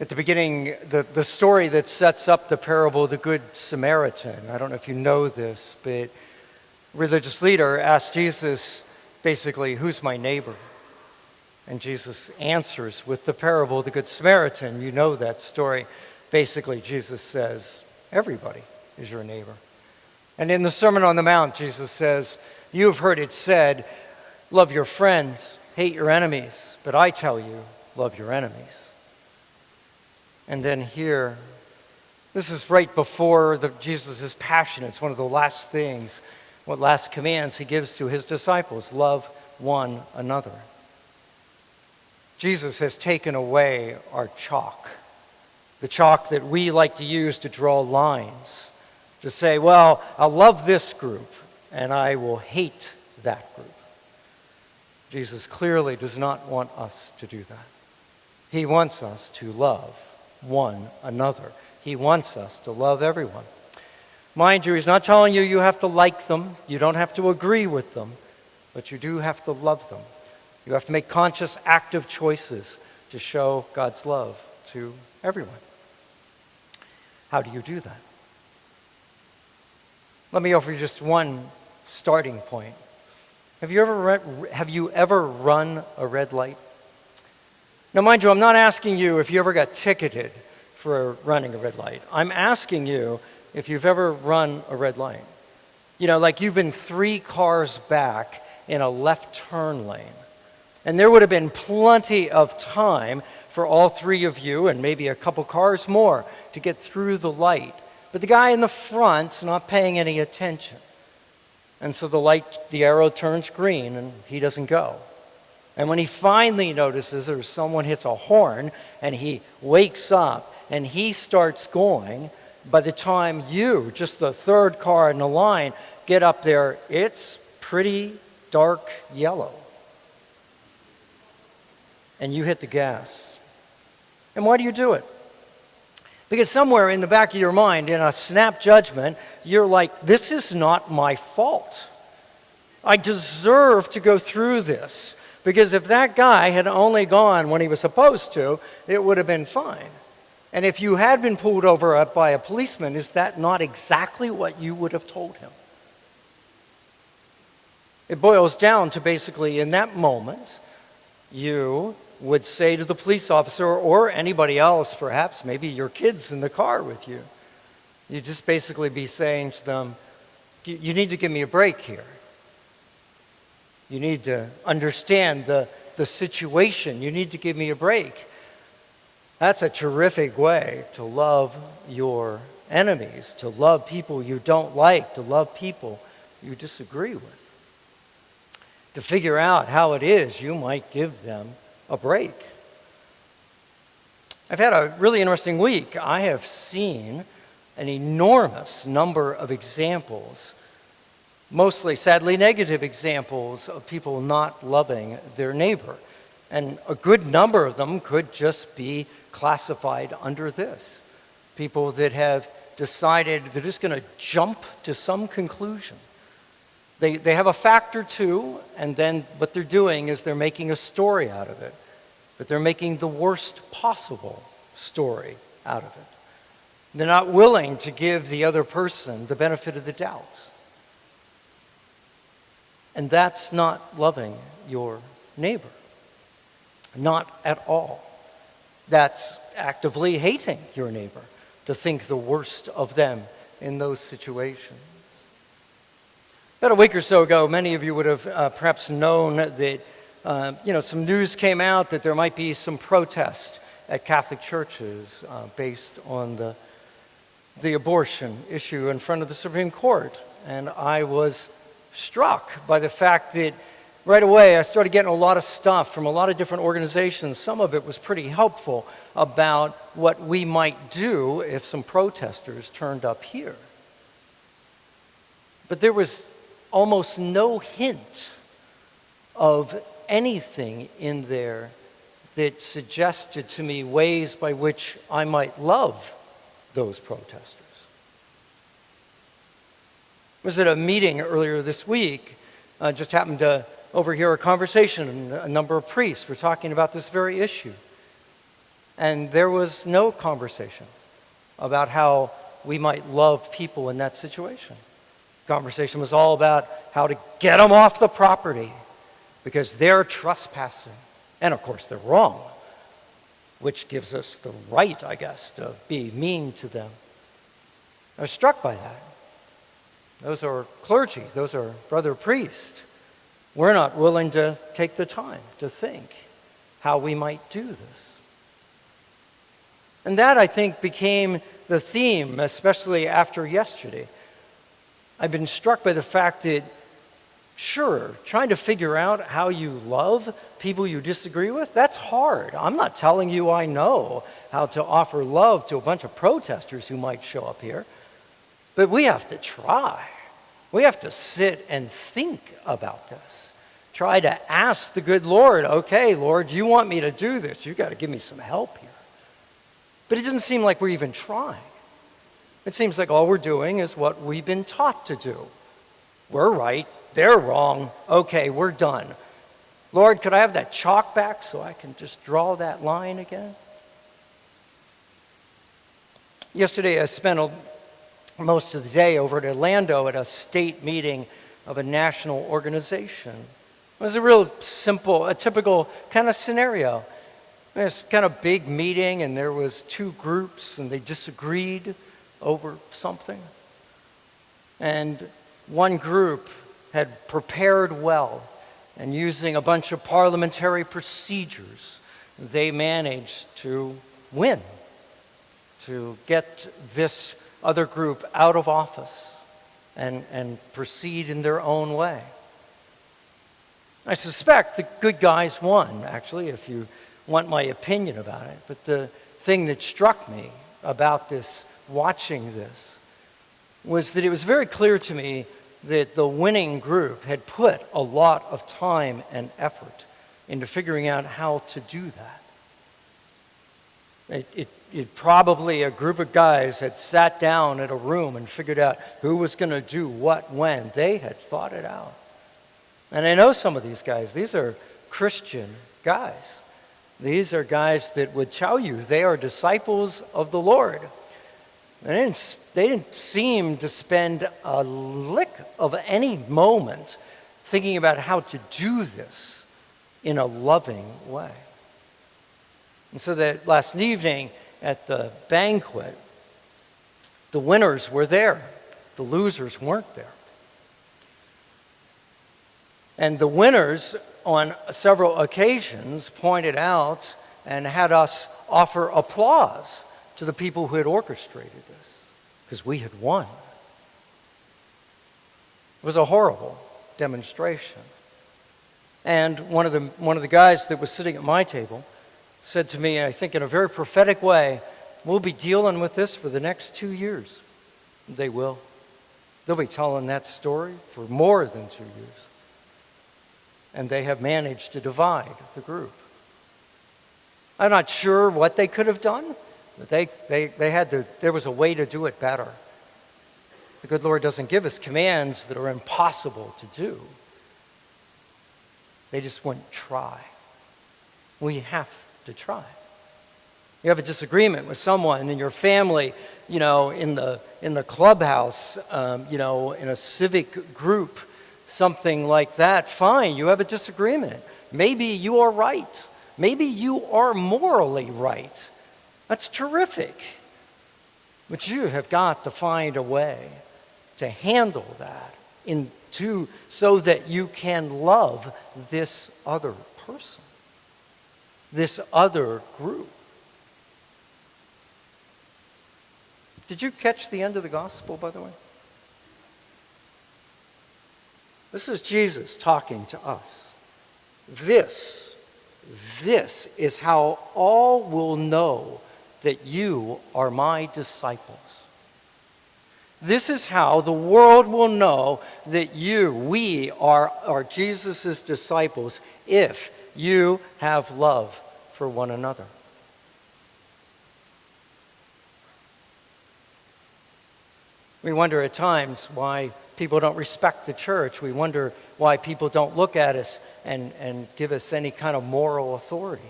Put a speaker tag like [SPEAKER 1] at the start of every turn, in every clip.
[SPEAKER 1] At the beginning, the story that sets up the parable of the Good Samaritan, I don't know if you know this, but religious leader asked Jesus, basically, who's my neighbor? And Jesus answers with the parable of the Good Samaritan. You know that story. Basically, Jesus says, everybody is your neighbor. And in the Sermon on the Mount, Jesus says, you have heard it said, love your friends, hate your enemies, but I tell you, love your enemies. And then here, this is right before Jesus' passion. It's one of the last things, what last commands he gives to his disciples, love one another. Jesus has taken away our chalk, the chalk that we like to use to draw lines, to say, well, I'll love this group and I will hate that group. Jesus clearly does not want us to do that. He wants us to love one another. He wants us to love everyone. Mind you, he's not telling you you have to like them. You don't have to agree with them, but you do have to love them. You have to make conscious, active choices to show God's love to everyone. How do you do that? Let me offer you just one starting point. Have you ever run a red light? Now, mind you, I'm not asking you if you ever got ticketed for running a red light. I'm asking you if you've ever run a red light. You know, like you've been 3 cars back in a left turn lane. And there would have been plenty of time for all 3 of you and maybe a couple cars more to get through the light. But the guy in the front's not paying any attention. And so the arrow turns green and he doesn't go. And when he finally notices or someone hits a horn and he wakes up and he starts going, by the time you, just the 3rd car in the line, get up there, it's pretty dark yellow. And you hit the gas. And why do you do it? Because somewhere in the back of your mind, in a snap judgment, you're like, this is not my fault. I deserve to go through this. Because if that guy had only gone when he was supposed to, it would have been fine. And if you had been pulled over by a policeman, is that not exactly what you would have told him? It boils down to basically, in that moment, you would say to the police officer or anybody else, perhaps maybe your kids in the car with you, you'd just basically be saying to them, you need to give me a break here. You need to understand the situation. You need to give me a break. That's a terrific way to love your enemies, to love people you don't like, to love people you disagree with. To figure out how it is you might give them a break. I've had a really interesting week. I have seen an enormous number of examples, mostly, sadly, negative examples of people not loving their neighbor. And a good number of them could just be classified under this. People that have decided they're just going to jump to some conclusion. They have a fact or two, and then what they're doing is they're making a story out of it. But they're making the worst possible story out of it. They're not willing to give the other person the benefit of the doubt. And that's not loving your neighbor. Not at all. That's actively hating your neighbor, to think the worst of them in those situations. About a week or so ago, many of you would have perhaps known that some news came out that there might be some protest at Catholic churches based on the abortion issue in front of the Supreme Court. And I was struck by the fact that right away I started getting a lot of stuff from a lot of different organizations. Some of it was pretty helpful about what we might do if some protesters turned up here. But there was almost no hint of anything in there that suggested to me ways by which I might love those protesters. I was at a meeting earlier this week, just happened to overhear a conversation, and a number of priests were talking about this very issue. And there was no conversation about how we might love people in that situation. The conversation was all about how to get them off the property because they're trespassing. And of course, they're wrong, which gives us the right, I guess, to be mean to them. I was struck by that. Those are clergy, those are brother priests. We're not willing to take the time to think how we might do this. And that, I think, became the theme, especially after yesterday. I've been struck by the fact that, sure, trying to figure out how you love people you disagree with, that's hard. I'm not telling you I know how to offer love to a bunch of protesters who might show up here, but we have to try. We have to sit and think about this. Try to ask the good Lord, okay, Lord, you want me to do this. You've got to give me some help here. But it doesn't seem like we're even trying. It seems like all we're doing is what we've been taught to do. We're right, they're wrong, okay, we're done. Lord, could I have that chalk back so I can just draw that line again? Yesterday I spent most of the day over at Orlando at a state meeting of a national organization. It was a real simple, a typical kind of scenario. This kind of big meeting, and there was two groups, and they disagreed over something. And one group had prepared well, and using a bunch of parliamentary procedures, they managed to win, to get this other group out of office and proceed in their own way. I suspect the good guys won, actually, if you want my opinion about it. But the thing that struck me about this, watching this, was that it was very clear to me that the winning group had put a lot of time and effort into figuring out how to do that. It probably a group of guys had sat down at a room and figured out who was going to do what when. They had thought it out. And I know some of these guys. These are Christian guys. These are guys that would tell you they are disciples of the Lord. They didn't seem to spend a lick of any moment thinking about how to do this in a loving way. And so that last evening at the banquet, the winners were there. The losers weren't there. And the winners on several occasions pointed out and had us offer applause to the people who had orchestrated this, because we had won. It was a horrible demonstration. And one of the guys that was sitting at my table said to me, I think in a very prophetic way, we'll be dealing with this for the next 2 years. They will. They'll be telling that story for more than 2 years. And they have managed to divide the group. I'm not sure what they could have done, but there was a way to do it better. The good Lord doesn't give us commands that are impossible to do. They just wouldn't try. We have to try. You have a disagreement with someone in your family, in the clubhouse, in a civic group, something like that, fine, you have a disagreement. Maybe you are right. Maybe you are morally right. That's terrific. But you have got to find a way to handle that so that you can love this other person, this other group. Did you catch the end of the gospel, by the way? This is Jesus talking to us. This is how all will know that you are my disciples. This is how the world will know that we are Jesus' disciples, if you have love for one another. We wonder at times why people don't respect the church. We wonder why people don't look at us and give us any kind of moral authority.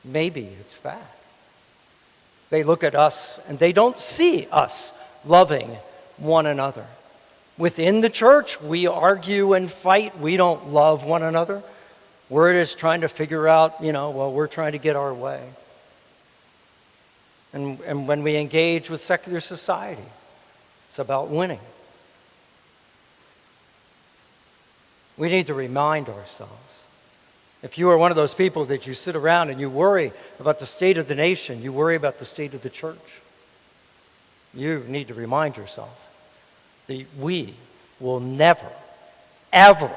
[SPEAKER 1] Maybe it's that. They look at us and they don't see us loving one another. Within the church, we argue and fight. We don't love one another. We're just trying to figure out, we're trying to get our way. And when we engage with secular society, it's about winning. We need to remind ourselves. If you are one of those people that you sit around and you worry about the state of the nation, you worry about the state of the church, you need to remind yourself that we will never, ever,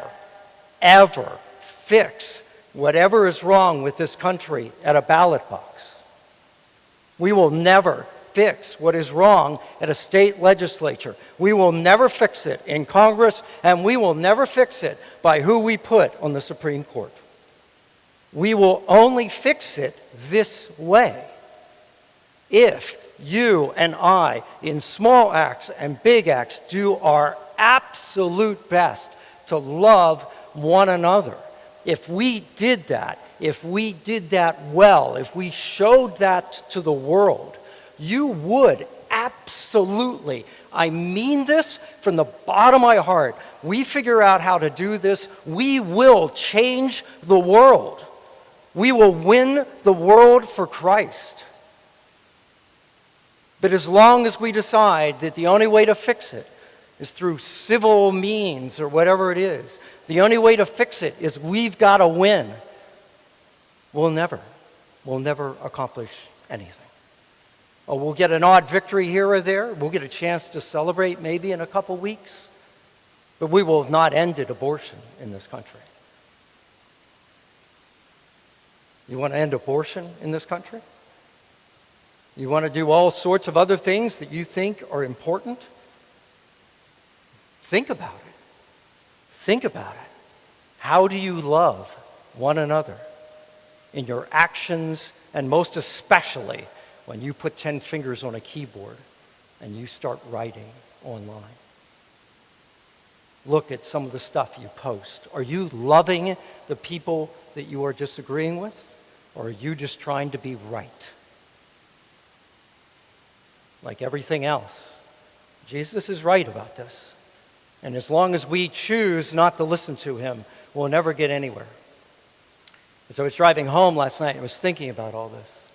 [SPEAKER 1] ever fix whatever is wrong with this country at a ballot box. We will never fix what is wrong at a state legislature. We will never fix it in Congress, and we will never fix it by who we put on the Supreme Court. We will only fix it this way: if you and I, in small acts and big acts, do our absolute best to love one another. If we did that well, if we showed that to the world, you would absolutely, I mean this from the bottom of my heart, we figure out how to do this, we will change the world. We will win the world for Christ. But as long as we decide that the only way to fix it is through civil means or whatever it is, the only way to fix it is we've got to win, we'll never accomplish anything. Or we'll get an odd victory here or there. We'll get a chance to celebrate maybe in a couple weeks. But we will have not ended abortion in this country. You want to end abortion in this country? You want to do all sorts of other things that you think are important? Think about it. Think about it. How do you love one another in your actions, and most especially when you put 10 fingers on a keyboard and you start writing online? Look at some of the stuff you post. Are you loving the people that you are disagreeing with, or are you just trying to be right? Like everything else, Jesus is right about this. And as long as we choose not to listen to him, we'll never get anywhere. As I was driving home last night, I was thinking about all this.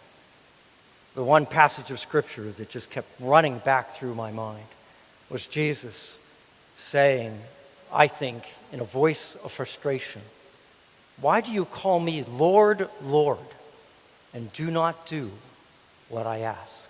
[SPEAKER 1] The one passage of Scripture that just kept running back through my mind was Jesus saying, I think, in a voice of frustration, "Why do you call me Lord, Lord, and do not do what I ask?"